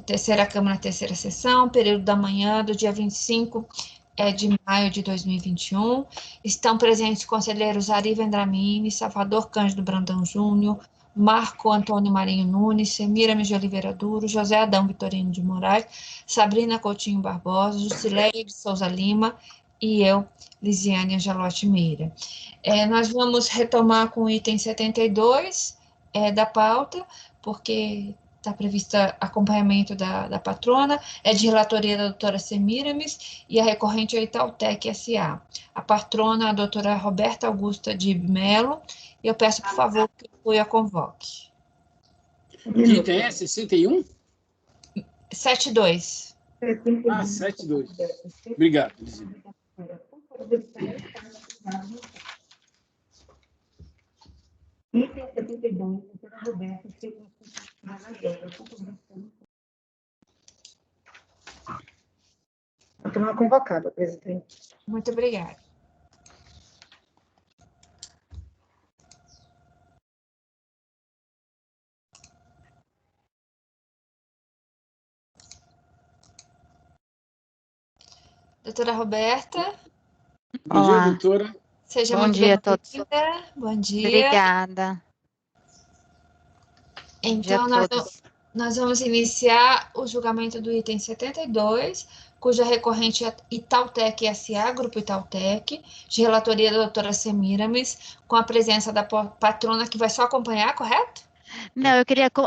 terceira Câmara, terceira sessão, período da manhã do dia 25 de maio de 2021. Estão presentes conselheiros Ari Vendramini, Salvador Cândido Brandão Júnior, Marco Antônio Marinho Nunes, Semiramis de Oliveira Duro, José Adão Vitorino de Moraes, Sabrina Coutinho Barbosa, Jusileia de Souza Lima e eu, Lisiane Angelotti Meira. Nós vamos retomar com o item 72 da pauta, porque está previsto acompanhamento da patrona, é de relatoria da doutora Semiramis, e a recorrente é Itautec S.A. A patrona, a doutora Roberta Augusta de Melo, e eu peço, por favor, que o a convoque. Que item é? 61? 72. 72. Obrigado, Lisiane. Item 72, doutora Roberta, patrona convocada, presidente. Muito obrigada. Doutora Roberta. Bom dia, doutora. Seja Bom muito dia a todos. bem-vinda. Bom dia. Obrigada. Então, nós vamos iniciar o julgamento do item 72, cuja recorrente é Itautec S.A., Grupo Itautec, de relatoria da doutora Semiramis, com a presença da patrona, que vai só acompanhar, correto? Não,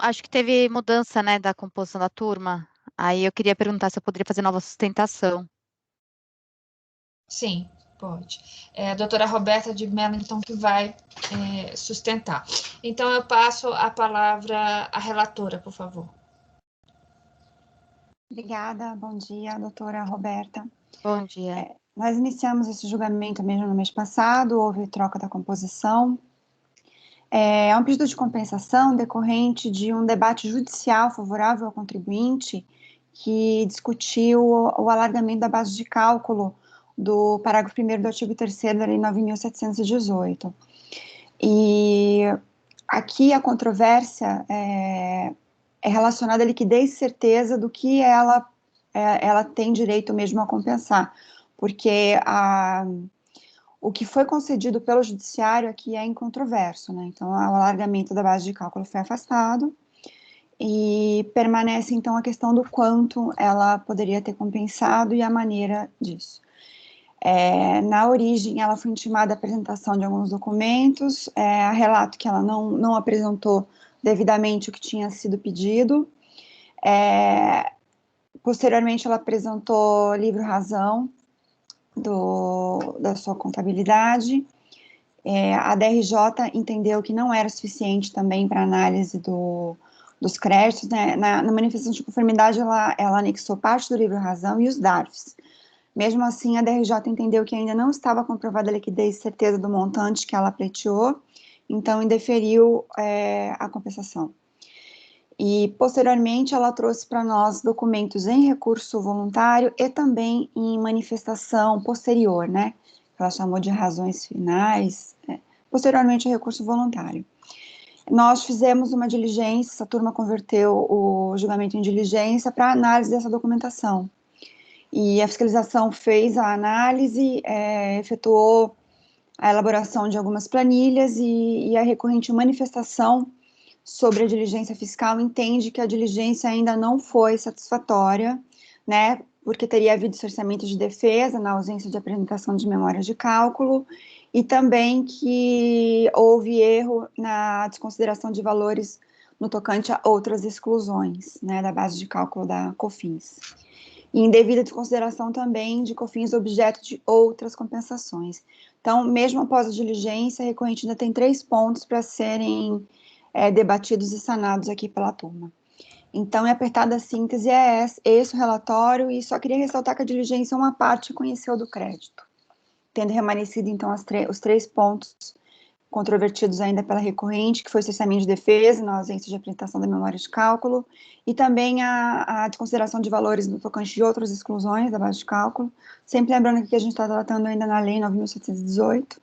acho que teve mudança, né, da composição da turma. Aí eu queria perguntar se eu poderia fazer nova sustentação. Sim, pode. É a doutora Roberta de Mello, então, que vai sustentar. Então, eu passo a palavra à relatora, por favor. Obrigada, bom dia, doutora Roberta. Bom dia. Nós iniciamos esse julgamento mesmo no mês passado, houve troca da composição. É um pedido de compensação decorrente de um debate judicial favorável ao contribuinte que discutiu o alargamento da base de cálculo do parágrafo 1º do artigo 3º da Lei 9.718. E aqui a controvérsia é relacionada à liquidez e certeza do que ela tem direito mesmo a compensar, porque o que foi concedido pelo judiciário aqui é incontroverso, né? Então, o alargamento da base de cálculo foi afastado e permanece, então, a questão do quanto ela poderia ter compensado e a maneira disso. Na origem, ela foi intimada a apresentação de alguns documentos, a relato que ela não apresentou devidamente o que tinha sido pedido. Posteriormente, ela apresentou livro-razão da sua contabilidade. A DRJ entendeu que não era suficiente também para análise dos créditos, né? Na manifestação de conformidade, ela anexou parte do livro-razão e os DARFs. Mesmo assim, a DRJ entendeu que ainda não estava comprovada a liquidez e certeza do montante que ela pleiteou, então indeferiu a compensação. E, posteriormente, ela trouxe para nós documentos em recurso voluntário e também em manifestação posterior, né? Ela chamou de razões finais, posteriormente o recurso voluntário. Nós fizemos uma diligência, essa turma converteu o julgamento em diligência para análise dessa documentação. E a fiscalização fez a análise, efetuou a elaboração de algumas planilhas e a recorrente manifestação sobre a diligência fiscal entende que a diligência ainda não foi satisfatória, né, porque teria havido cerceamento de defesa na ausência de apresentação de memórias de cálculo e também que houve erro na desconsideração de valores no tocante a outras exclusões, né, da base de cálculo da COFINS. E indevida desconsideração também de COFINS objeto de outras compensações. Então, mesmo após a diligência, a recorrente ainda tem 3 pontos para serem debatidos e sanados aqui pela turma. Então, em apertada síntese, é esse o relatório, e só queria ressaltar que a diligência é uma parte que conheceu do crédito, tendo remanescido, então, os 3 pontos controvertidos ainda pela recorrente, que foi o cerceamento de defesa, na ausência de apresentação da memória de cálculo, e também a desconsideração de valores no tocante de outras exclusões da base de cálculo, sempre lembrando que a gente está tratando ainda na Lei 9.718,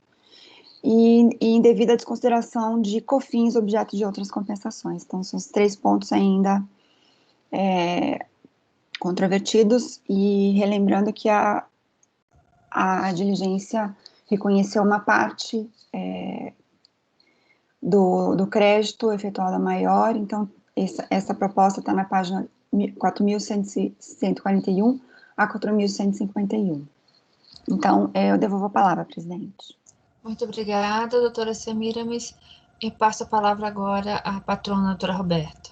e indevida desconsideração de COFINS, objeto de outras compensações. Então, são os 3 pontos ainda controvertidos, e relembrando que a diligência reconheceu uma parte do crédito efetuado maior. Então, essa proposta está na página 4.141 a 4.151. Então, eu devolvo a palavra, presidente. Muito obrigada, doutora Semiramis, e passo a palavra agora à patrona, doutora Roberta.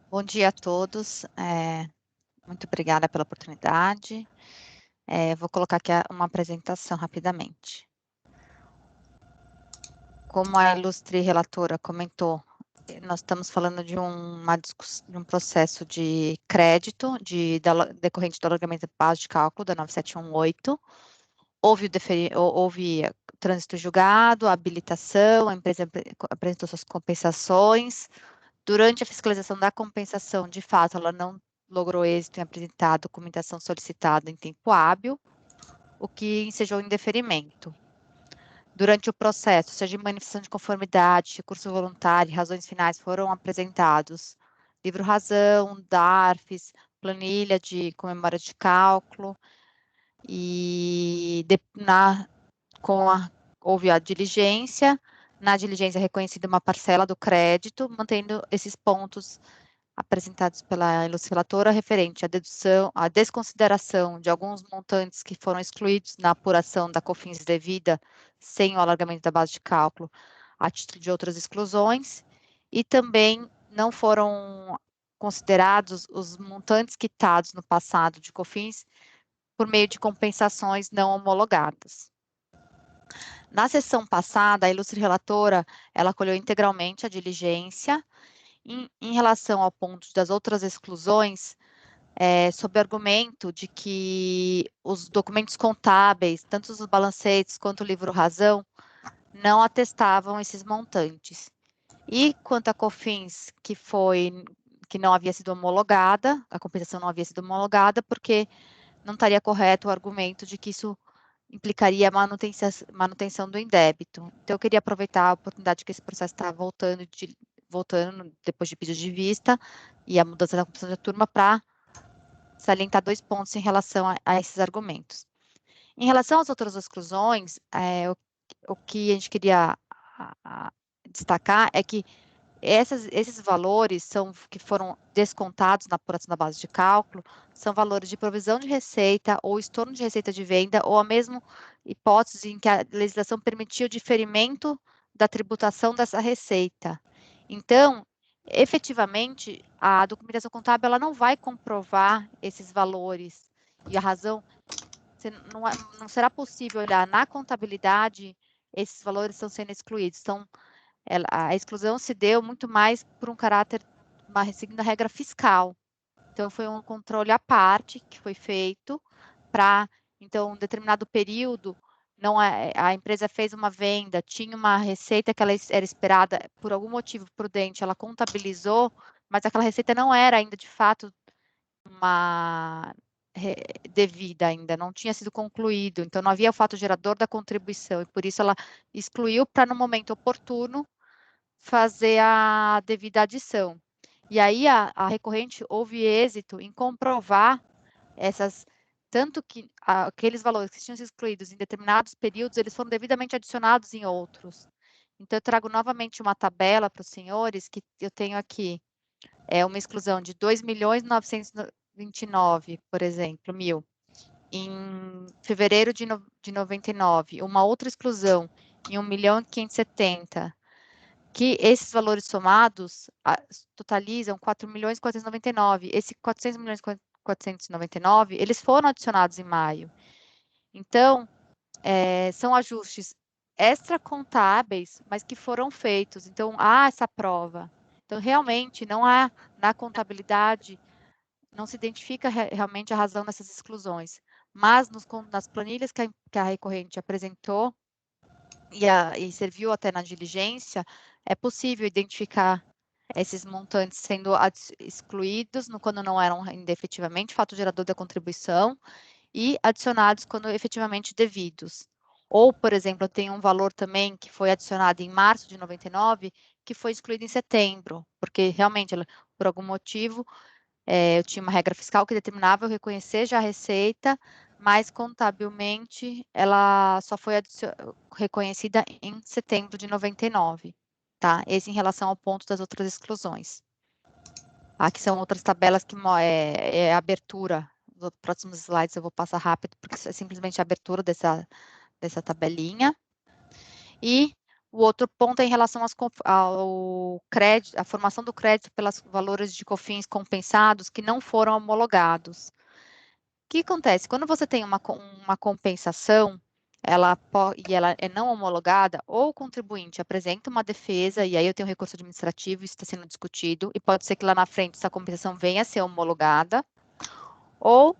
Bom dia a todos, muito obrigada pela oportunidade. Vou colocar aqui uma apresentação rapidamente. Como a ilustre relatora comentou, nós estamos falando de um processo de crédito decorrente do alargamento da base de cálculo da 9718. Houve trânsito julgado, habilitação, a empresa apresentou suas compensações. Durante a fiscalização da compensação, de fato, ela não logrou êxito em apresentar a documentação solicitada em tempo hábil, o que ensejou indeferimento. Durante o processo, seja de manifestação de conformidade, recurso voluntário, razões finais foram apresentados livro-razão, DARFs, planilha com memória de cálculo, e houve a diligência. Na diligência, reconhecida uma parcela do crédito, mantendo esses pontos apresentados pela ilustre relatora referente à desconsideração de alguns montantes que foram excluídos na apuração da COFINS devida sem o alargamento da base de cálculo, a título de outras exclusões, e também não foram considerados os montantes quitados no passado de COFINS por meio de compensações não homologadas. Na sessão passada, a ilustre relatora, ela acolheu integralmente a diligência. Em relação ao ponto das outras exclusões, sob o argumento de que os documentos contábeis, tanto os balancetes quanto o livro-razão, não atestavam esses montantes. E quanto à COFINS, que não havia sido homologada, a compensação não havia sido homologada, porque não estaria correto o argumento de que isso implicaria manutenção do indébito. Então, eu queria aproveitar a oportunidade que esse processo está voltando depois de pedido de vista e a mudança da composição da turma, para salientar 2 pontos em relação a esses argumentos. Em relação às outras exclusões, o que a gente queria destacar é que esses valores que foram descontados na apuração da base de cálculo são valores de provisão de receita ou estorno de receita de venda, ou a mesma hipótese em que a legislação permitia o diferimento da tributação dessa receita. Então, efetivamente, a documentação contábil ela não vai comprovar esses valores, e a razão, não será possível olhar na contabilidade esses valores estão sendo excluídos. Então, a exclusão se deu muito mais por um caráter, seguindo a regra fiscal. Então, foi um controle à parte que foi feito para, então, um determinado período, a empresa fez uma venda, tinha uma receita que ela era esperada, por algum motivo prudente, ela contabilizou, mas aquela receita não era ainda, de fato, uma devida ainda, não tinha sido concluído, então não havia o fato gerador da contribuição, e por isso ela excluiu para, no momento oportuno, fazer a devida adição. E aí a recorrente houve êxito em comprovar tanto que aqueles valores que tinham sido excluídos em determinados períodos, eles foram devidamente adicionados em outros. Então, eu trago novamente uma tabela para os senhores, que eu tenho aqui, uma exclusão de 2.929, por exemplo, mil, em fevereiro de 99, uma outra exclusão em 1.570.000, que esses valores somados totalizam 4.499. Esse 400.499, eles foram adicionados em maio. Então, são ajustes extracontábeis, mas que foram feitos. Então, há essa prova. Então, realmente, não há, na contabilidade, não se identifica realmente a razão dessas exclusões. Mas, nas planilhas que a recorrente apresentou, e serviu até na diligência, é possível identificar esses montantes sendo excluídos quando não eram ainda efetivamente fato gerador da contribuição, e adicionados quando efetivamente devidos. Ou, por exemplo, eu tenho um valor também que foi adicionado em março de 99, que foi excluído em setembro, porque realmente por algum motivo, eu tinha uma regra fiscal que determinava eu reconhecer já a receita, mas contabilmente ela só foi reconhecida em setembro de 99, tá? Esse em relação ao ponto das outras exclusões. Aqui são outras tabelas que é a abertura. Nos próximos slides eu vou passar rápido, porque é simplesmente a abertura dessa tabelinha. E o outro ponto é em relação ao crédito, a formação do crédito pelos valores de COFINS compensados que não foram homologados. O que acontece? Quando você tem uma compensação, ela é não homologada, ou o contribuinte apresenta uma defesa, e aí eu tenho um recurso administrativo, isso está sendo discutido, e pode ser que lá na frente essa compensação venha a ser homologada, ou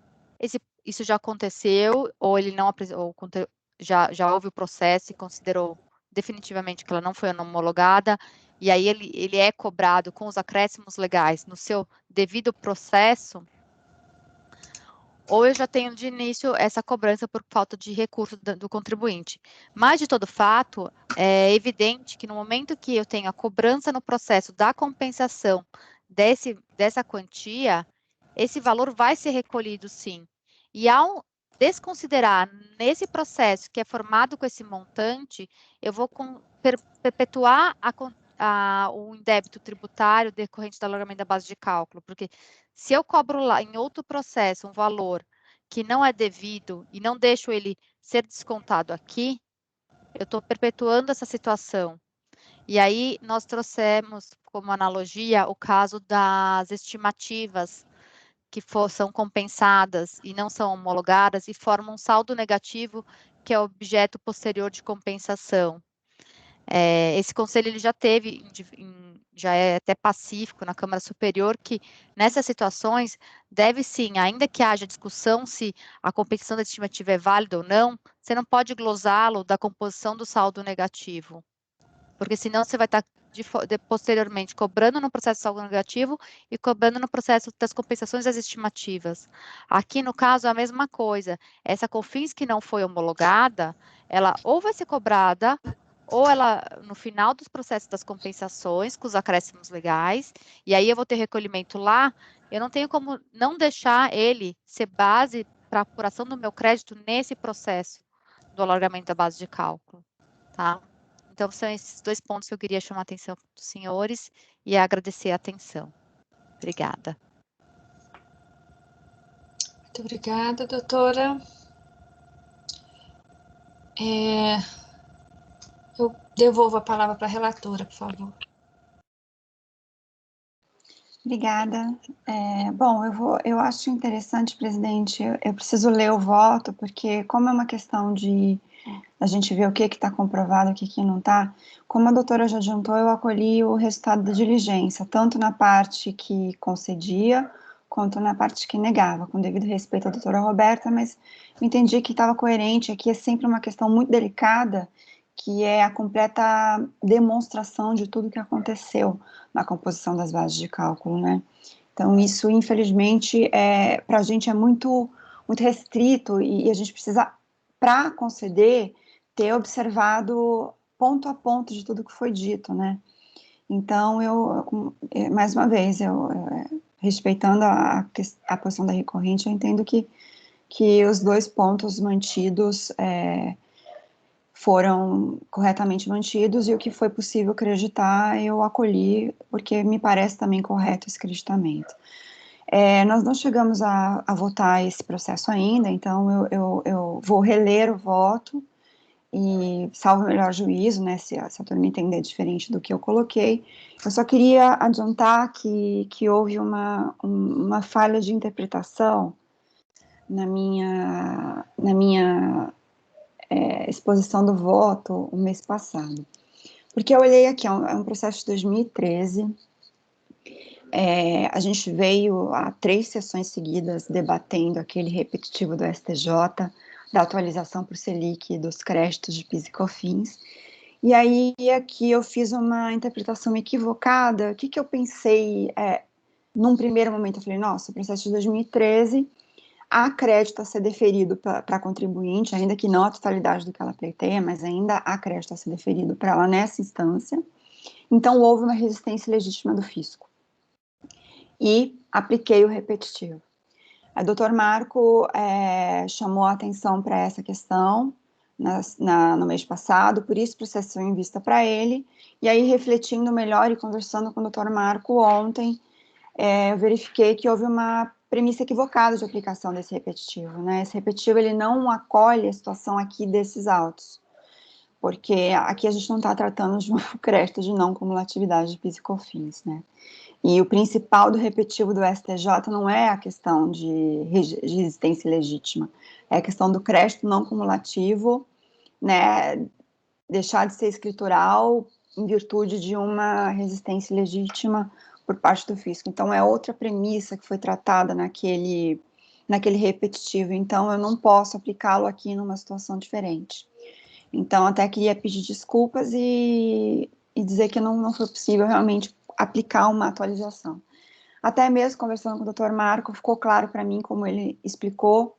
isso já aconteceu, ou ele não apresentou, já houve o processo e considerou definitivamente que ela não foi homologada, e aí ele é cobrado com os acréscimos legais no seu devido processo, ou eu já tenho de início essa cobrança por falta de recurso do contribuinte. Mas, de todo fato, é evidente que no momento que eu tenho a cobrança no processo da compensação dessa quantia, esse valor vai ser recolhido, sim. E ao desconsiderar nesse processo que é formado com esse montante, eu vou perpetuar o indébito tributário decorrente do alargamento da base de cálculo, porque se eu cobro lá em outro processo um valor que não é devido e não deixo ele ser descontado aqui, eu estou perpetuando essa situação. E aí nós trouxemos como analogia o caso das estimativas que são compensadas e não são homologadas e formam um saldo negativo que é objeto posterior de compensação. Esse conselho ele já teve, já é até pacífico na Câmara Superior, que nessas situações deve sim, ainda que haja discussão se a compensação da estimativa é válida ou não, você não pode glosá-lo da composição do saldo negativo, porque senão você vai estar posteriormente cobrando no processo de saldo negativo e cobrando no processo das compensações das estimativas. Aqui, no caso, é a mesma coisa. Essa COFINS que não foi homologada, ela ou vai ser cobrada ou ela, no final dos processos das compensações, com os acréscimos legais, e aí eu vou ter recolhimento lá, eu não tenho como não deixar ele ser base para apuração do meu crédito nesse processo do alargamento da base de cálculo, tá? Então, são esses dois pontos que eu queria chamar a atenção dos senhores e agradecer a atenção. Obrigada. Muito obrigada, doutora. Eu devolvo a palavra para a relatora, por favor. Obrigada. Bom, eu acho interessante, presidente, eu preciso ler o voto, porque como é uma questão de a gente ver o que está comprovado, o que não está, como a doutora já adiantou, eu acolhi o resultado da diligência, tanto na parte que concedia, quanto na parte que negava, com devido respeito à doutora Roberta, mas eu entendi que estava coerente, aqui é sempre uma questão muito delicada, que é a completa demonstração de tudo que aconteceu na composição das bases de cálculo, né? Então, isso, infelizmente, para a gente é muito, muito restrito e a gente precisa, para conceder, ter observado ponto a ponto de tudo que foi dito, né? Então, mais uma vez, respeitando a posição da recorrente, eu entendo que os dois pontos mantidos foram corretamente mantidos e o que foi possível acreditar eu acolhi, porque me parece também correto esse acreditamento. Nós não chegamos a votar esse processo ainda, então eu vou reler o voto e, salvo o melhor juízo, né, se a turma entender diferente do que eu coloquei, eu só queria adiantar que houve uma falha de interpretação na minha exposição do voto o mês passado. Porque eu olhei aqui, é um processo de 2013, a gente veio a 3 sessões seguidas debatendo aquele repetitivo do STJ, da atualização por Selic dos créditos de PIS e COFINS, e aí aqui eu fiz uma interpretação equivocada. O que eu pensei, num primeiro momento eu falei, nossa, o processo de 2013, há crédito a ser deferido para contribuinte, ainda que não a totalidade do que ela pleiteia, mas ainda há crédito a ser deferido para ela nessa instância, então houve uma resistência legítima do fisco. e apliquei o repetitivo. O doutor Marco chamou a atenção para essa questão no mês passado, por isso processou em vista para ele, e aí refletindo melhor e conversando com o doutor Marco ontem, eu verifiquei que houve uma premissa equivocada de aplicação desse repetitivo, né? Esse repetitivo, ele não acolhe a situação aqui desses autos, porque aqui a gente não está tratando de um crédito de não cumulatividade de PIS e COFINS, né? E o principal do repetitivo do STJ não é a questão de resistência legítima, é a questão do crédito não cumulativo, né, deixar de ser escritural em virtude de uma resistência legítima por parte do fisco. Então, é outra premissa que foi tratada naquele repetitivo, então eu não posso aplicá-lo aqui numa situação diferente. Então, até queria pedir desculpas e dizer que não foi possível realmente aplicar uma atualização. Até mesmo conversando com o doutor Marco, ficou claro para mim, como ele explicou,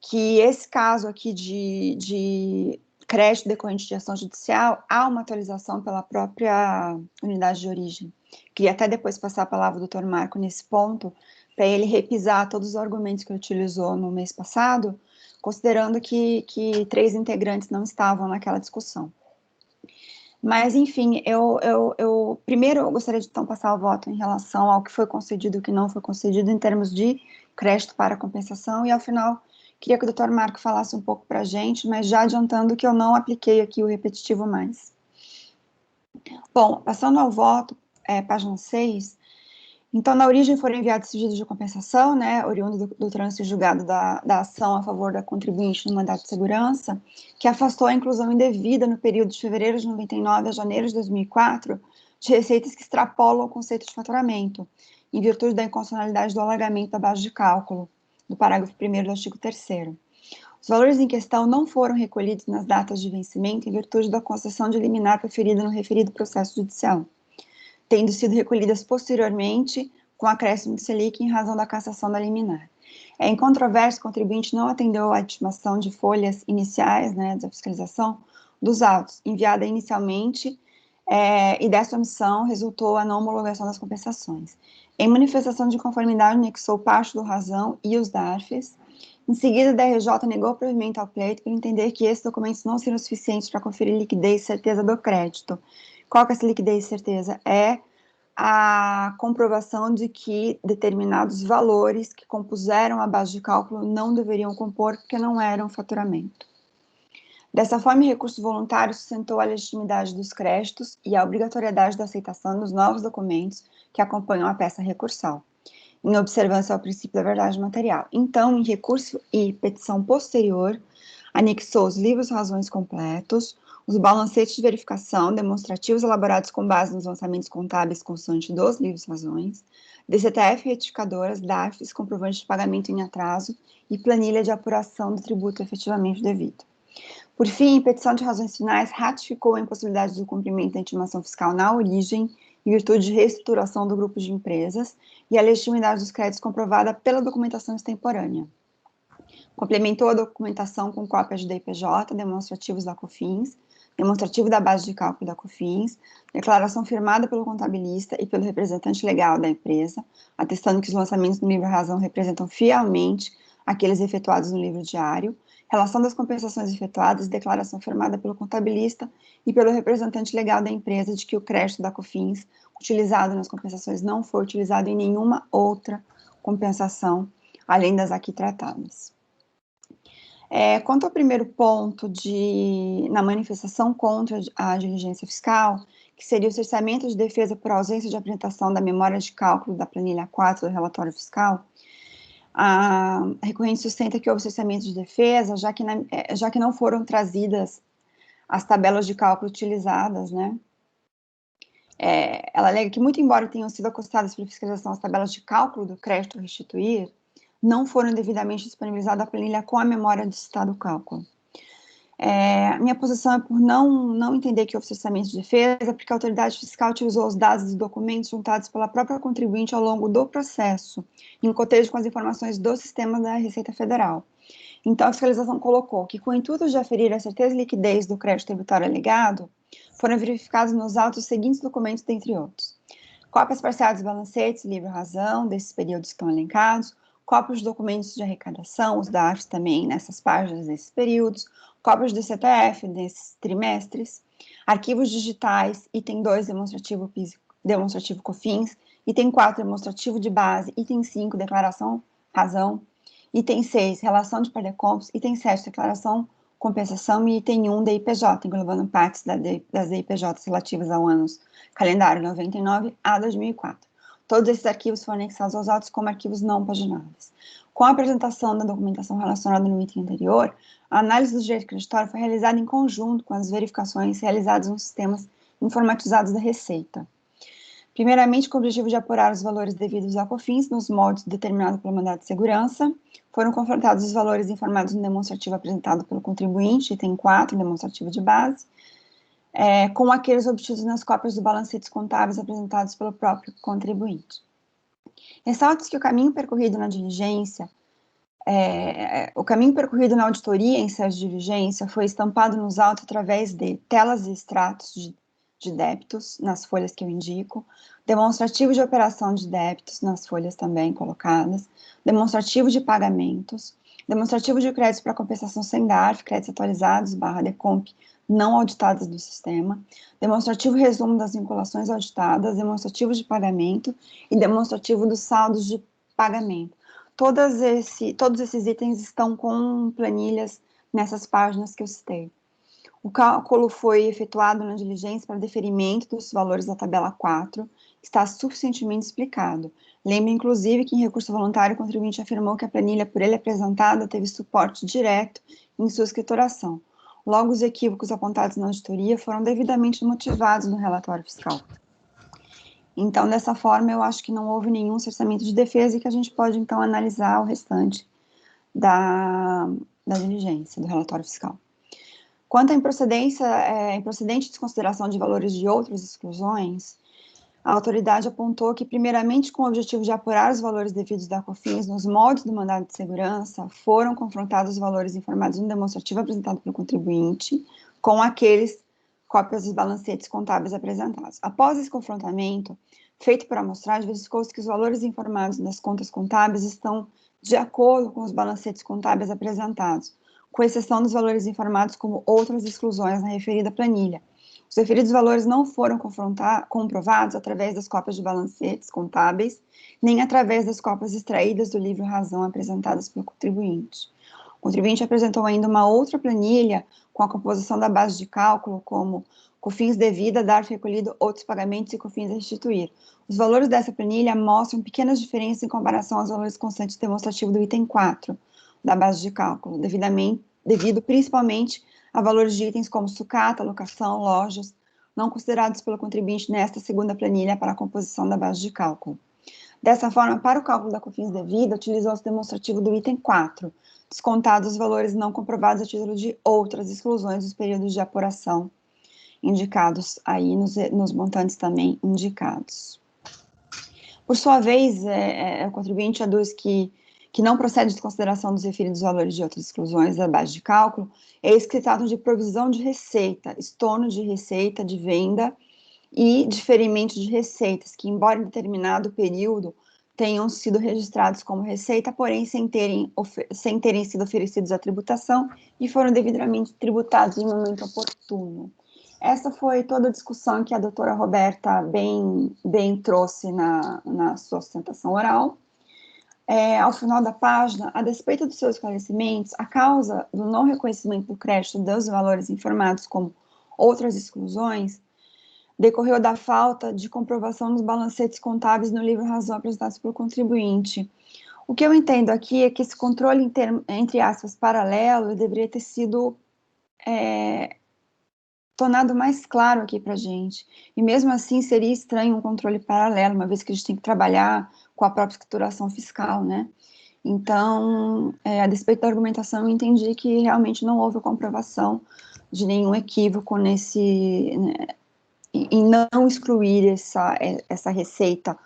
que esse caso aqui de crédito decorrente de ação judicial, há uma atualização pela própria unidade de origem. Queria até depois passar a palavra ao doutor Marco nesse ponto, para ele repisar todos os argumentos que ele utilizou no mês passado, considerando que 3 integrantes não estavam naquela discussão. Mas, enfim, primeiro eu gostaria de então passar o voto em relação ao que foi concedido e o que não foi concedido em termos de crédito para compensação, e ao final queria que o doutor Marco falasse um pouco para a gente, mas já adiantando que eu não apliquei aqui o repetitivo mais. Bom, passando ao voto, página 6, então, na origem foram enviados pedidos de compensação, né, oriundo do trânsito julgado da ação a favor da contribuinte no mandato de segurança, que afastou a inclusão indevida no período de fevereiro de 99 a janeiro de 2004 de receitas que extrapolam o conceito de faturamento, em virtude da inconstitucionalidade do alargamento da base de cálculo, do parágrafo 1º do artigo 3º. Os valores em questão não foram recolhidos nas datas de vencimento em virtude da concessão de liminar preferida no referido processo judicial, tendo sido recolhidas posteriormente com acréscimo de Selic em razão da cassação da liminar. Em controvérsia, o contribuinte não atendeu à intimação de folhas iniciais, né, da fiscalização dos autos, enviada inicialmente, e dessa omissão resultou a não homologação das compensações. Em manifestação de conformidade, anexou parte do razão e os DARFs. Em seguida, a DRJ negou o provimento ao pleito por entender que esses documentos não seriam suficientes para conferir liquidez e certeza do crédito. Qual que é essa liquidez e certeza? É a comprovação de que determinados valores que compuseram a base de cálculo não deveriam compor porque não eram faturamento. Dessa forma, o recurso voluntário sustentou a legitimidade dos créditos e a obrigatoriedade da aceitação dos novos documentos que acompanham a peça recursal, em observância ao princípio da verdade material. Então, em recurso e petição posterior, anexou os livros razões completos, os balancetes de verificação demonstrativos elaborados com base nos lançamentos contábeis constantes dos livros razões, DCTF retificadoras, DARFs, comprovantes de pagamento em atraso e planilha de apuração do tributo efetivamente devido. Por fim, em petição de razões finais, ratificou a impossibilidade do cumprimento da intimação fiscal na origem, em virtude de reestruturação do grupo de empresas, e a legitimidade dos créditos comprovada pela documentação extemporânea. Complementou a documentação com cópias de DIPJ, demonstrativos da COFINS, demonstrativo da base de cálculo da COFINS, declaração firmada pelo contabilista e pelo representante legal da empresa, atestando que os lançamentos no livro razão representam fielmente aqueles efetuados no livro diário, relação das compensações efetuadas e declaração firmada pelo contabilista e pelo representante legal da empresa de que o crédito da COFINS utilizado nas compensações não foi utilizado em nenhuma outra compensação, além das aqui tratadas. Quanto ao primeiro ponto na manifestação contra a diligência fiscal, que seria o cerceamento de defesa por ausência de apresentação da memória de cálculo da planilha 4 do relatório fiscal, a recorrente sustenta que houve cerceamento de defesa, já que não foram trazidas as tabelas de cálculo utilizadas, né? Ela alega que, muito embora tenham sido acostadas pela fiscalização as tabelas de cálculo do crédito a restituir, não foram devidamente disponibilizadas a planilha com a memória de citado cálculo. Minha posição é por não entender que houve cerceamento de defesa, porque a autoridade fiscal utilizou os dados e documentos juntados pela própria contribuinte ao longo do processo, em cotejo com as informações do sistema da Receita Federal. Então, a fiscalização colocou que, com o intuito de aferir a certeza e liquidez do crédito tributário alegado, foram verificados nos autos os seguintes documentos, dentre outros. Cópias parciais dos balancetes, livro-razão, desses períodos que estão elencados, cópias de documentos de arrecadação, os DARFs também nessas páginas desses períodos, cópias do CPF desses trimestres, arquivos digitais, item 2, demonstrativo COFINS, item 4, demonstrativo de base, item 5, declaração razão, item 6, relação de perder-compras, item 7, declaração compensação e item 1, DIPJ, englobando partes das DIPJs relativas ao anos calendário 99 a 2004. Todos esses arquivos foram anexados aos autos como arquivos não pagináveis. Com a apresentação da documentação relacionada no item anterior, a análise do direito creditório foi realizada em conjunto com as verificações realizadas nos sistemas informatizados da Receita. Primeiramente, com o objetivo de apurar os valores devidos a COFINS nos moldes determinados pelo mandado de segurança, foram confrontados os valores informados no demonstrativo apresentado pelo contribuinte, item 4, demonstrativo de base, com aqueles obtidos nas cópias dos balancetes contábeis apresentados pelo próprio contribuinte. Ressalta-se que o caminho percorrido na diligência, o caminho percorrido na auditoria em sede de diligência foi estampado nos autos através de telas e extratos de débitos, nas folhas que eu indico, demonstrativo de operação de débitos, nas folhas também colocadas, demonstrativo de pagamentos, demonstrativo de créditos para compensação sem DARF, créditos atualizados, /decomp, não auditadas do sistema, demonstrativo resumo das vinculações auditadas, demonstrativo de pagamento e demonstrativo dos saldos de pagamento. Todos esses itens estão com planilhas nessas páginas que eu citei. O cálculo foi efetuado na diligência para deferimento dos valores da tabela 4, que está suficientemente explicado. Lembra, inclusive, que em recurso voluntário o contribuinte afirmou que a planilha por ele apresentada teve suporte direto em sua escrituração. Logo, os equívocos apontados na auditoria foram devidamente motivados no relatório fiscal. Então, dessa forma, eu acho que não houve nenhum cerceamento de defesa e que a gente pode, então, analisar o restante da diligência, do relatório fiscal. Quanto à improcedente desconsideração de valores de outras exclusões, a autoridade apontou que, primeiramente, com o objetivo de apurar os valores devidos da COFINS nos moldes do mandado de segurança, foram confrontados os valores informados no demonstrativo apresentado pelo contribuinte com aqueles cópias dos balancetes contábeis apresentados. Após esse confrontamento, feito por amostragem, verificou-se que os valores informados nas contas contábeis estão de acordo com os balancetes contábeis apresentados, com exceção dos valores informados como outras exclusões na referida planilha. Os referidos valores não foram comprovados através das cópias de balancetes contábeis, nem através das cópias extraídas do livro-razão apresentadas pelo contribuinte. O contribuinte apresentou ainda uma outra planilha com a composição da base de cálculo, como COFINS devida, DARF recolhido, outros pagamentos e COFINS a restituir. Os valores dessa planilha mostram pequenas diferenças em comparação aos valores constantes demonstrativos do item 4 da base de cálculo, devido principalmente a valores de itens como sucata, locação, lojas, não considerados pelo contribuinte nesta segunda planilha para a composição da base de cálculo. Dessa forma, para o cálculo da COFINS devida, utilizou-se o demonstrativo do item 4, descontados os valores não comprovados a título de outras exclusões dos períodos de apuração indicados aí nos montantes também indicados. Por sua vez, o contribuinte aduz que não procede de consideração dos referidos valores de outras exclusões da base de cálculo, eis que se trata de provisão de receita, estorno de receita de venda e diferimento de receitas, que, embora em determinado período tenham sido registrados como receita, porém sem terem sido oferecidos à tributação e foram devidamente tributados em momento oportuno. Essa foi toda a discussão que a doutora Roberta bem trouxe na sua sustentação oral. Ao final da página, a despeito dos seus esclarecimentos, a causa do não reconhecimento do crédito dos valores informados como outras exclusões decorreu da falta de comprovação nos balancetes contábeis no livro-razão apresentados pelo contribuinte. O que eu entendo aqui é que esse controle, entre aspas, paralelo, deveria ter sido tornado mais claro aqui para a gente. E mesmo assim seria estranho um controle paralelo, uma vez que a gente tem que trabalhar com a própria escrituração fiscal, né? Então, a despeito da argumentação, eu entendi que realmente não houve comprovação de nenhum equívoco em não excluir essa receita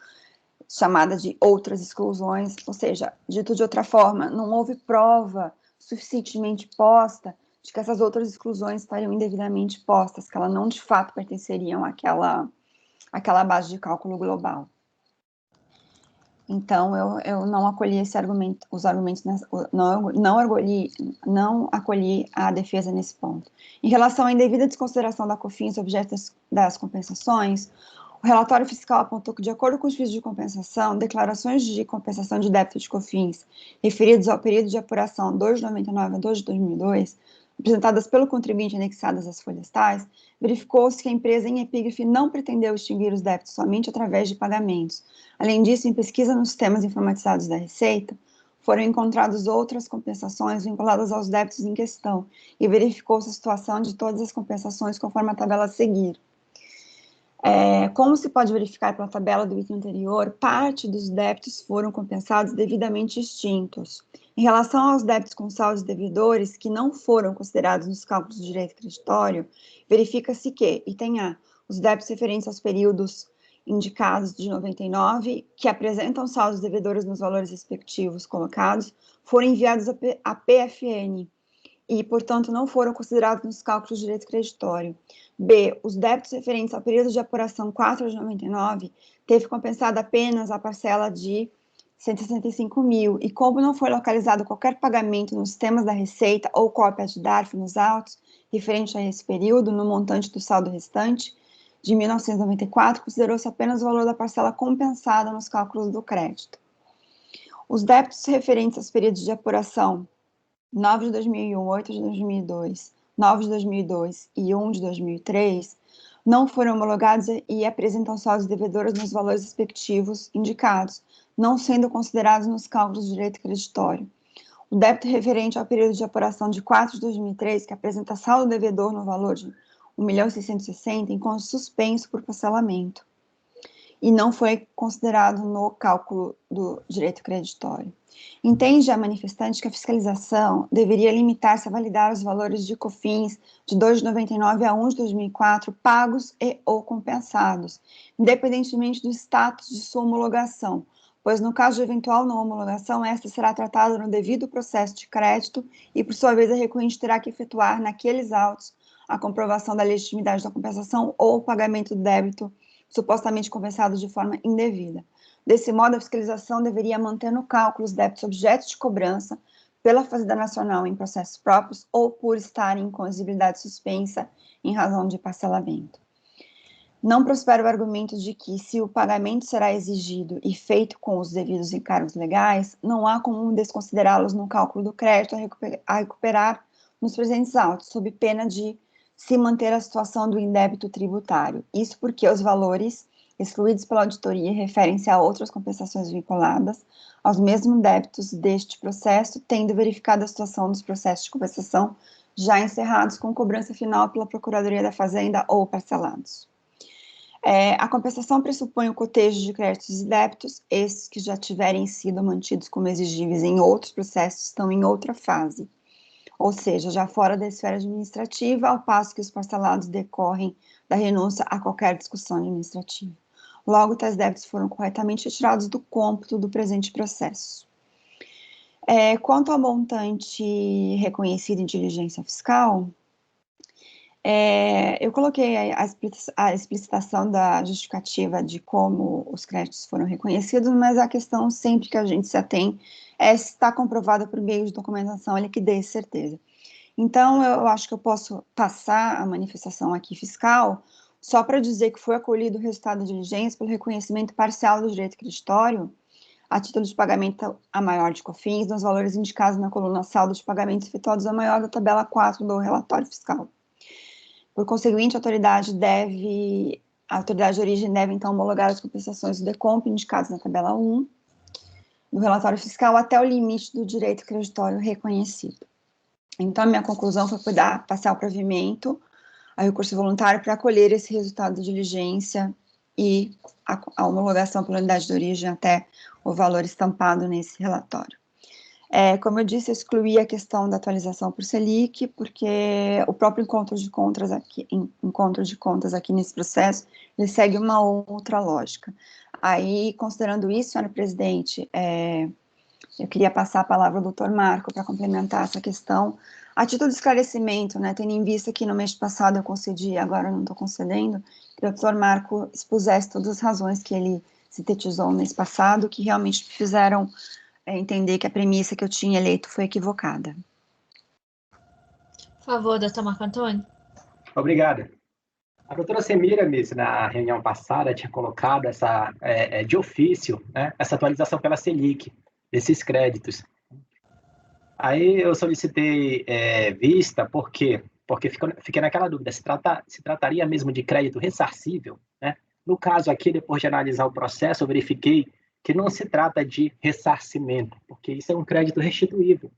chamada de outras exclusões, ou seja, dito de outra forma, não houve prova suficientemente posta de que essas outras exclusões estariam indevidamente postas, que elas não de fato pertenceriam aquela base de cálculo global. Então, eu não acolhi esse argumento, os argumentos, não acolhi a defesa nesse ponto. Em relação à indevida desconsideração da COFINS, objeto das compensações, o relatório fiscal apontou que, de acordo com os fins de compensação, declarações de compensação de débito de COFINS referidos ao período de apuração 2 de 99 a 2 de 2002, apresentadas pelo contribuinte anexadas às folhas tais, verificou-se que a empresa em epígrafe não pretendeu extinguir os débitos somente através de pagamentos. Além disso, em pesquisa nos sistemas informatizados da Receita, foram encontradas outras compensações vinculadas aos débitos em questão e verificou-se a situação de todas as compensações conforme a tabela a seguir. Como se pode verificar pela tabela do item anterior, parte dos débitos foram compensados devidamente extintos. Em relação aos débitos com saldos devedores que não foram considerados nos cálculos do direito creditório, verifica-se que, item A, os débitos referentes aos períodos indicados de 99, que apresentam saldos devedores nos valores respectivos colocados, foram enviados à PFN e, portanto, não foram considerados nos cálculos do direito creditório. B, os débitos referentes ao período de apuração 4 de 99 teve compensado apenas a parcela de 165 mil, e como não foi localizado qualquer pagamento nos sistemas da Receita ou cópia de DARF nos autos, referente a esse período, no montante do saldo restante, de 1994, considerou-se apenas o valor da parcela compensada nos cálculos do crédito. Os débitos referentes aos períodos de apuração 9 de 2001, 8 de 2002, 9 de 2002 e 1 de 2003, não foram homologados e apresentam saldos devedores nos valores respectivos indicados, não sendo considerados nos cálculos de direito creditório. O débito referente ao período de apuração de 4 de 2003, que apresenta saldo devedor no valor de 1.660.000, encontra suspenso por parcelamento e não foi considerado no cálculo do direito creditório. Entende a manifestante que a fiscalização deveria limitar-se a validar os valores de COFINS de 2 de 99 a 1 de 2004 pagos e ou compensados, independentemente do status de sua homologação, pois no caso de eventual não homologação, esta será tratada no devido processo de crédito e, por sua vez, a recorrente terá que efetuar naqueles autos a comprovação da legitimidade da compensação ou o pagamento do débito supostamente compensado de forma indevida. Desse modo, a fiscalização deveria manter no cálculo os débitos objetos de cobrança pela Fazenda Nacional em processos próprios ou por estarem com exigibilidade suspensa em razão de parcelamento. Não prospera o argumento de que, se o pagamento será exigido e feito com os devidos encargos legais, não há como desconsiderá-los no cálculo do crédito a recuperar nos presentes autos, sob pena de se manter a situação do indébito tributário. Isso porque os valores excluídos pela auditoria referem-se a outras compensações vinculadas aos mesmos débitos deste processo, tendo verificado a situação dos processos de compensação já encerrados com cobrança final pela Procuradoria da Fazenda ou parcelados. A compensação pressupõe o cotejo de créditos e débitos, esses que já tiverem sido mantidos como exigíveis em outros processos estão em outra fase, ou seja, já fora da esfera administrativa, ao passo que os parcelados decorrem da renúncia a qualquer discussão administrativa. Logo, tais débitos foram corretamente retirados do cômputo do presente processo. Quanto ao montante reconhecido em diligência fiscal, eu coloquei a explicitação da justificativa de como os créditos foram reconhecidos, mas a questão sempre que a gente se atém é se está comprovada por meio de documentação a liquidez e certeza. Então, eu acho que eu posso passar a manifestação aqui fiscal só para dizer que foi acolhido o resultado da diligência pelo reconhecimento parcial do direito creditório a título de pagamento a maior de COFINS nos valores indicados na coluna saldo de pagamentos efetuados a maior da tabela 4 do relatório fiscal. Por conseguinte, a autoridade de origem deve, então, homologar as compensações do DECOMP indicadas na tabela 1 do relatório fiscal até o limite do direito creditório reconhecido. Então, a minha conclusão foi passar o provimento a recurso voluntário para acolher esse resultado de diligência e a homologação pela unidade de origem até o valor estampado nesse relatório. Como eu disse, eu excluí a questão da atualização por Selic, porque o próprio encontro de contas aqui nesse processo, ele segue uma outra lógica. Aí, considerando isso, senhora presidente, eu queria passar a palavra ao doutor Marco para complementar essa questão A título de esclarecimento, né, tendo em vista que no mês passado eu concedi, agora eu não estou concedendo, que o doutor Marco expusesse todas as razões que ele sintetizou no mês passado, que realmente fizeram entender que a premissa que eu tinha eleito foi equivocada. Por favor, doutor Marco Antônio. Obrigado. A doutora Semiramis, na reunião passada, tinha colocado de ofício, né, essa atualização pela Selic, desses créditos. Aí eu solicitei vista, por quê? Porque fiquei naquela dúvida, se trataria mesmo de crédito ressarcível, né? No caso aqui, depois de analisar o processo, eu verifiquei que não se trata de ressarcimento, porque isso é um crédito restituível.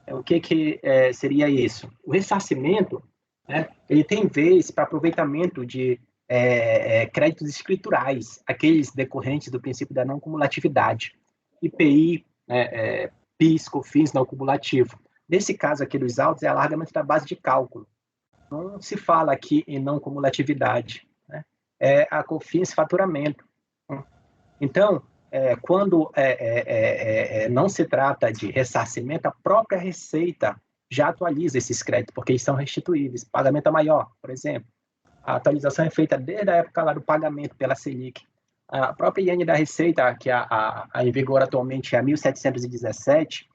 O que seria isso? O ressarcimento, né, ele tem vez para aproveitamento de créditos escriturais, aqueles decorrentes do princípio da não cumulatividade. IPI, PIS, COFINS não cumulativo. Nesse caso aqui dos autos, é alargamento da base de cálculo. Não se fala aqui em não cumulatividade, né? É a COFINS faturamento. Então, quando não se trata de ressarcimento, a própria Receita já atualiza esses créditos, porque eles são restituíveis. Pagamento a maior, por exemplo. A atualização é feita desde a época lá do pagamento pela Selic. A própria IN da Receita, que a em vigor atualmente é a 1717,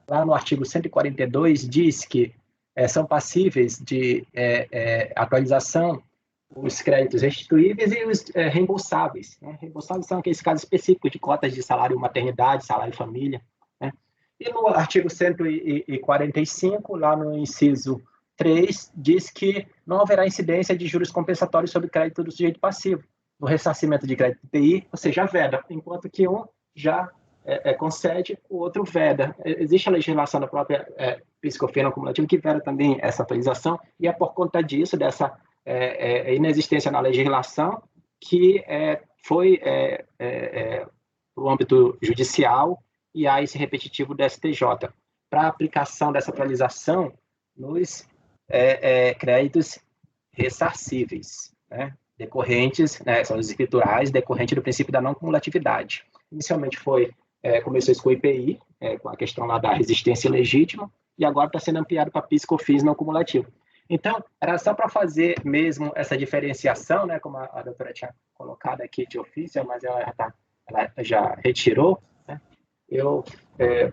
lá no artigo 142, diz que são passíveis de atualização os créditos restituíveis e os reembolsáveis. Né? Reembolsáveis são aqueles casos específicos de cotas de salário maternidade, salário família. Né? E no artigo 145, lá no inciso 3, diz que não haverá incidência de juros compensatórios sobre crédito do sujeito passivo. No ressarcimento de crédito IPI, ou seja, veda, enquanto que um já concede, o outro veda. Existe a legislação da própria PIS/COFINS cumulativa que veda também essa atualização, e é por conta disso, dessa inexistência na legislação, que foi o âmbito judicial e há esse repetitivo do STJ para a aplicação dessa atualização nos créditos ressarcíveis, né? Decorrentes, né, são os escriturais, decorrente do princípio da não cumulatividade. Inicialmente começou isso com o IPI, com a questão lá da resistência legítima, e agora está sendo ampliado para PIS/COFINS não cumulativo. Então, era só para fazer mesmo essa diferenciação, né, como a doutora tinha colocado aqui de ofício, mas ela já retirou, né? Eu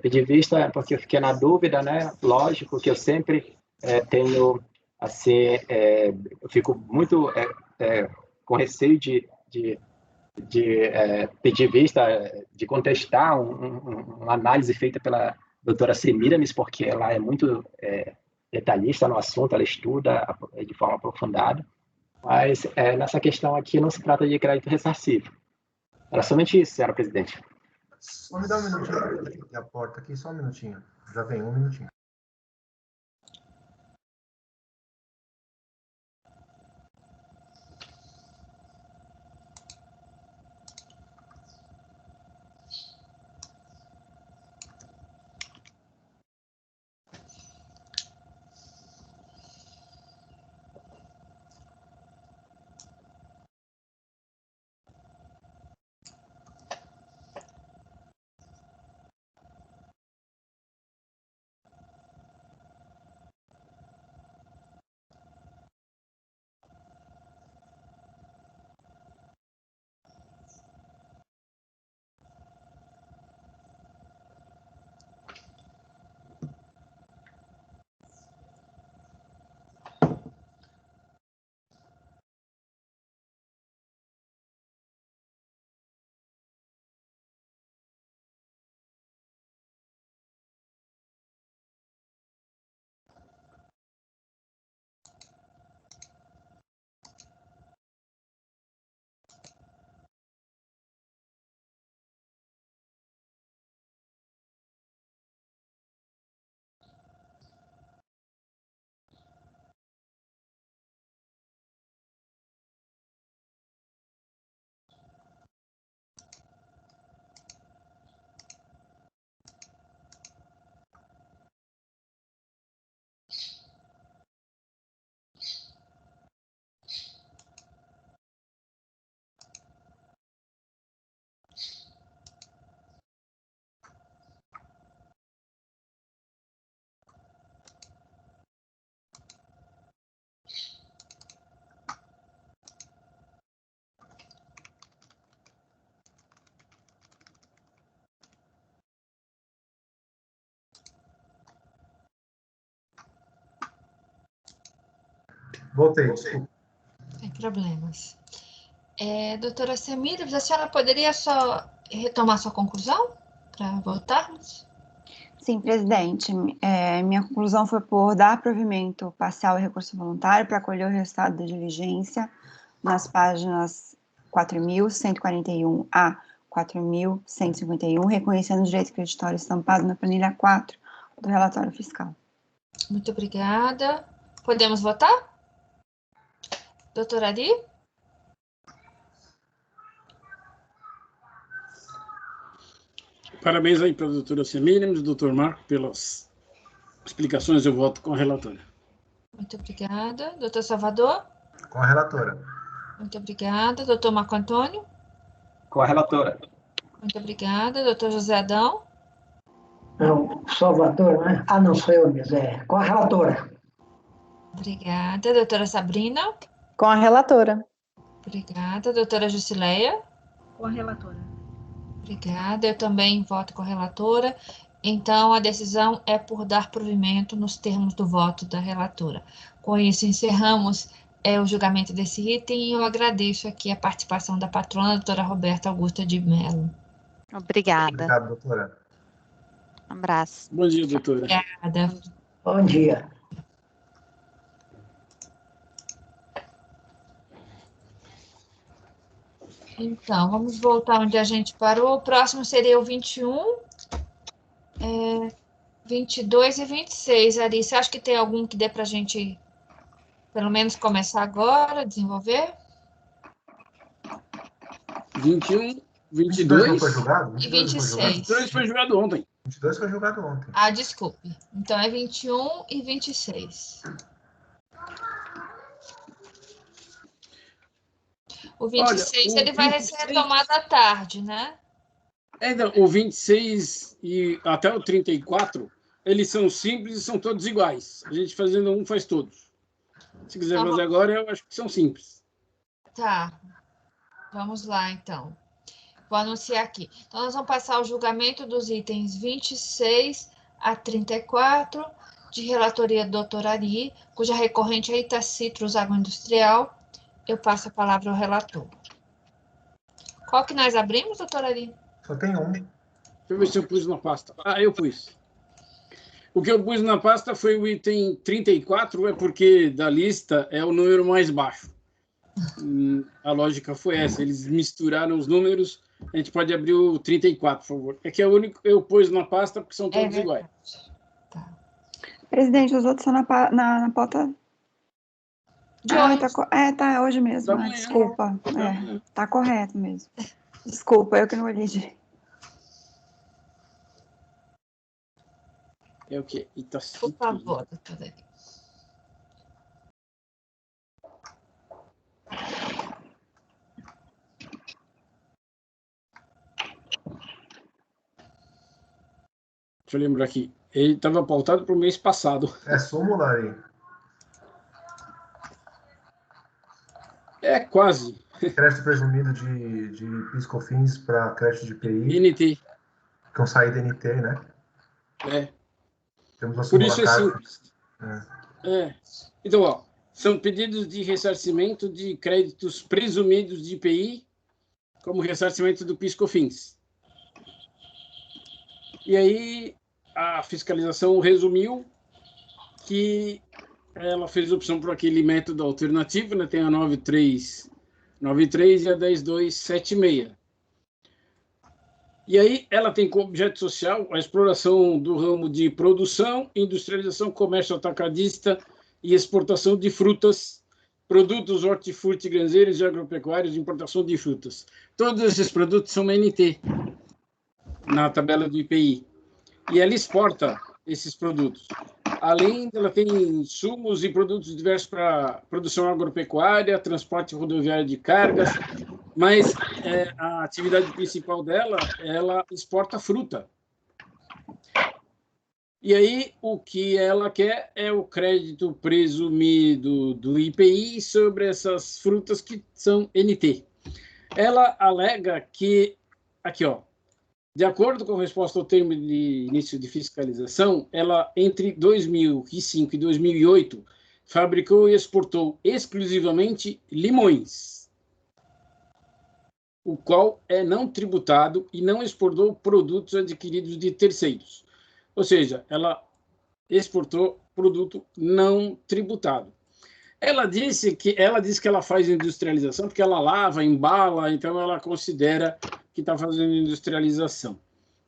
pedi vista porque eu fiquei na dúvida, né? Lógico que eu sempre tenho, assim, eu fico muito com receio de pedir vista, de contestar uma análise feita pela doutora Semiramis, porque ela é muito detalhista no assunto, ela estuda de forma aprofundada, mas nessa questão aqui não se trata de crédito ressarcível. Era somente isso, senhora presidente. Só me dá um minutinho para abrir a porta aqui, só um minutinho. Já vem, um minutinho. Voltei, desculpa. Sem problemas. Doutora Semília, a senhora poderia só retomar sua conclusão para voltarmos? Sim, presidente. Minha conclusão foi por dar provimento parcial e recurso voluntário para acolher o resultado da diligência nas páginas 4.141 a 4.151, reconhecendo o direito creditório estampado na planilha 4 do relatório fiscal. Muito obrigada. Podemos votar? Doutora Ari? Parabéns aí para a doutora Semília e o doutor Marco pelas explicações. Eu voto com a relatora. Muito obrigada. Doutor Salvador? Com a relatora. Muito obrigada. Doutor Marco Antônio? Com a relatora. Muito obrigada. Doutor José Adão? Não, Salvador, né? Ah, não, sou eu mesmo, com a relatora. Obrigada. Doutora Sabrina? Com a relatora. Obrigada. Doutora Jusileia? Com a relatora. Obrigada. Eu também voto com a relatora. Então, a decisão é por dar provimento nos termos do voto da relatora. Com isso, encerramos o julgamento desse item e eu agradeço aqui a participação da patrona, a doutora Roberta Augusta de Mello. Obrigada. Obrigado, doutora. Um abraço. Bom dia, doutora. Obrigada. Bom dia. Então, vamos voltar onde a gente parou. O próximo seria o 21, 22 e 26. Ari, você acha que tem algum que dê para a gente, pelo menos, começar agora, desenvolver? 21, 22 não 22 foi julgado? E 26. 22 foi julgado ontem. 22 foi julgado ontem. Ah, desculpe. Então, é 21 e 26. O 26, olha, ele vai 26... ser retomado à tarde, né? Então, o 26 e até o 34, eles são simples e são todos iguais. A gente fazendo um faz todos. Se quiser fazer agora, eu acho que são simples. Tá. Vamos lá, então. Vou anunciar aqui. Então, nós vamos passar o julgamento dos itens 26 a 34, de relatoria do doutor Ari, cuja recorrente é Itacitrus Agroindustrial. Eu passo a palavra ao relator. Qual que nós abrimos, doutor Ari? Só tem um. Deixa eu ver se eu pus na pasta. Ah, eu pus. O que eu pus na pasta foi o item 34, é porque da lista é o número mais baixo. A lógica foi essa, eles misturaram os números. A gente pode abrir o 34, por favor. É que é o único que eu pus na pasta, porque são todos iguais. Tá. Presidente, os outros são na pauta... De hoje. Tá, é hoje mesmo. Desculpa. Tá correto mesmo. Desculpa, eu que não olhei direito. É o quê? Por favor, doutor Ari. Deixa eu lembrar aqui. Ele estava pautado para o mês passado. É súmula aí. É, quase. Crédito presumido de PIS/COFINS para crédito de IPI. NT. Com saída NT, né? É. Temos a Por súmula isso é CARF. simples. Então, ó, são pedidos de ressarcimento de créditos presumidos de IPI, como ressarcimento do PIS/COFINS. E aí, a fiscalização resumiu que ela fez opção por aquele método alternativo, né? Tem a 9393 e a 10276. E aí ela tem como objeto social a exploração do ramo de produção, industrialização, comércio atacadista e exportação de frutas, produtos hortifrutigranjeiros e agropecuários, importação de frutas. Todos esses produtos são NT na tabela do IPI. E ela exporta esses produtos. Além, ela tem insumos e produtos diversos para produção agropecuária, transporte rodoviário de cargas, mas a atividade principal dela, ela exporta fruta. E aí, o que ela quer é o crédito presumido do IPI sobre essas frutas que são NT. Ela alega que, aqui, ó, de acordo com a resposta ao termo de início de fiscalização, ela, entre 2005 e 2008, fabricou e exportou exclusivamente limões, o qual é não tributado e não exportou produtos adquiridos de terceiros. Ou seja, ela exportou produto não tributado. Ela disse que ela faz industrialização porque ela lava, embala, então ela considera que está fazendo industrialização.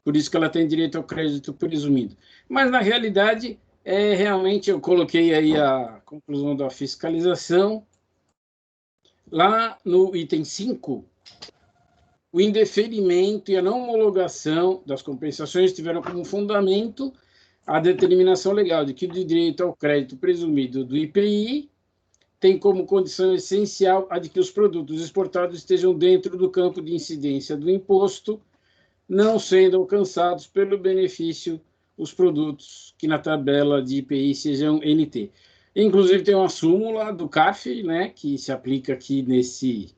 Por isso que ela tem direito ao crédito presumido. Mas, na realidade, realmente eu coloquei aí a conclusão da fiscalização. Lá no item 5, o indeferimento e a não homologação das compensações tiveram como fundamento a determinação legal de que o direito ao crédito presumido do IPI tem como condição essencial a de que os produtos exportados estejam dentro do campo de incidência do imposto, não sendo alcançados pelo benefício os produtos que na tabela de IPI sejam NT. Inclusive, tem uma súmula do CARF, né, que se aplica aqui nesse...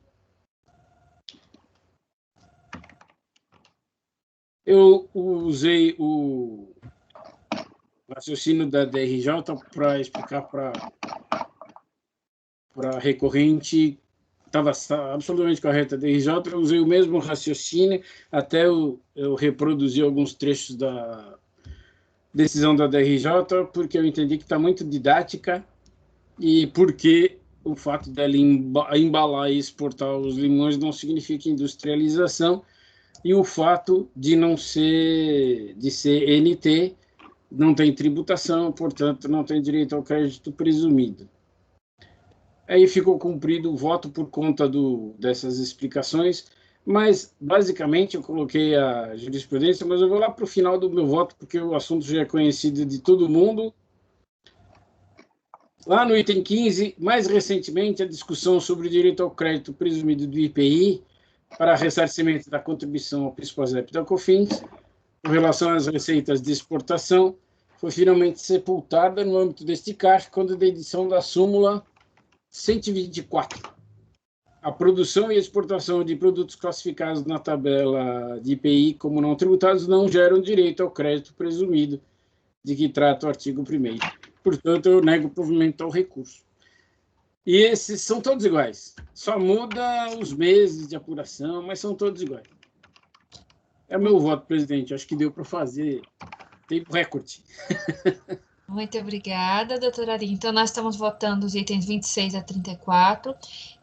Eu usei o raciocínio da DRJ para explicar para recorrente, estava absolutamente correta a DRJ, eu usei o mesmo raciocínio, até eu reproduzi alguns trechos da decisão da DRJ, porque eu entendi que está muito didática e porque o fato dela embalar e exportar os limões não significa industrialização, e o fato de não ser, de ser NT, não tem tributação, portanto, não tem direito ao crédito presumido. Aí ficou cumprido o voto por conta dessas explicações, mas, basicamente, eu coloquei a jurisprudência, mas eu vou lá para o final do meu voto, porque o assunto já é conhecido de todo mundo. Lá no item 15, mais recentemente, a discussão sobre o direito ao crédito presumido do IPI para ressarcimento da contribuição ao PIS/PASEP da COFINS, com relação às receitas de exportação, foi finalmente sepultada no âmbito deste CARF, quando da edição da súmula 124. A produção e exportação de produtos classificados na tabela de IPI como não tributados não geram direito ao crédito presumido de que trata o artigo 1º. Portanto, eu nego o provimento ao recurso. E esses são todos iguais. Só muda os meses de apuração, mas são todos iguais. É o meu voto, presidente. Acho que deu para fazer tempo recorde. Muito obrigada, doutora Ari. Então, nós estamos votando os itens 26 a 34,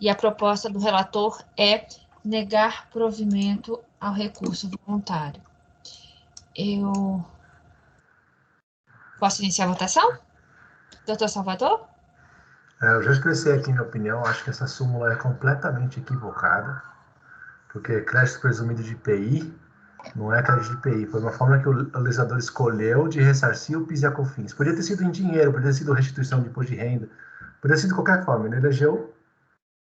e a proposta do relator é negar provimento ao recurso voluntário. Eu posso iniciar a votação? Doutor Salvador? Eu já expressei aqui minha opinião, acho que essa súmula é completamente equivocada, porque crédito presumido de IPI não é crédito de IPI, foi uma forma que o legislador escolheu de ressarcir o PIS e a COFINS. Podia ter sido em dinheiro, podia ter sido restituição de imposto de renda, podia ter sido de qualquer forma, ele elegeu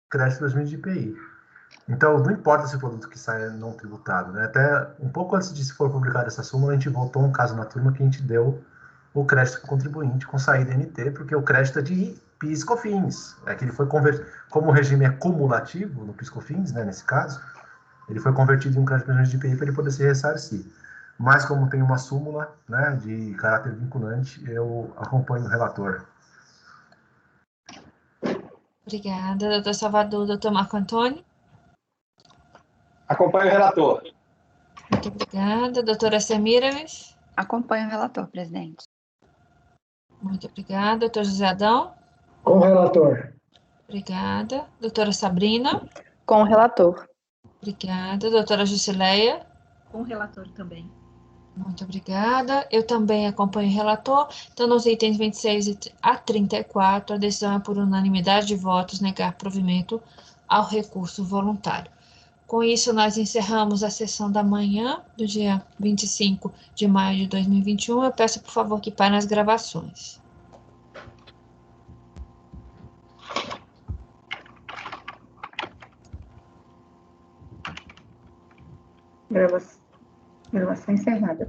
crédito presumido de IPI. Então, não importa se o produto que sai não tributado, né? Até um pouco antes de se for publicada essa súmula, a gente votou um caso na turma que a gente deu o crédito para o contribuinte com saída NT, porque o crédito é de PIS e COFINS. É que ele foi convertido, como o regime é cumulativo no PIS e COFINS, né, nesse caso, ele foi convertido em um crédito presumido de IPI para ele poder se ressarcir. Mas, como tem uma súmula, né, de caráter vinculante, eu acompanho o relator. Obrigada, doutor Salvador. Doutor Marco Antônio? Acompanho o relator. Muito obrigada. Doutora Semiramis? Acompanho o relator, presidente. Muito obrigada. Doutor José Adão? Com o relator. Obrigada. Doutora Sabrina? Com o relator. Obrigada. Doutora Jusileia? Com o relator também. Muito obrigada. Eu também acompanho o relator. Então, nos itens 26 a 34, a decisão é por unanimidade de votos negar provimento ao recurso voluntário. Com isso, nós encerramos a sessão da manhã do dia 25 de maio de 2021. Eu peço, por favor, que parem as gravações. Gravação encerrada.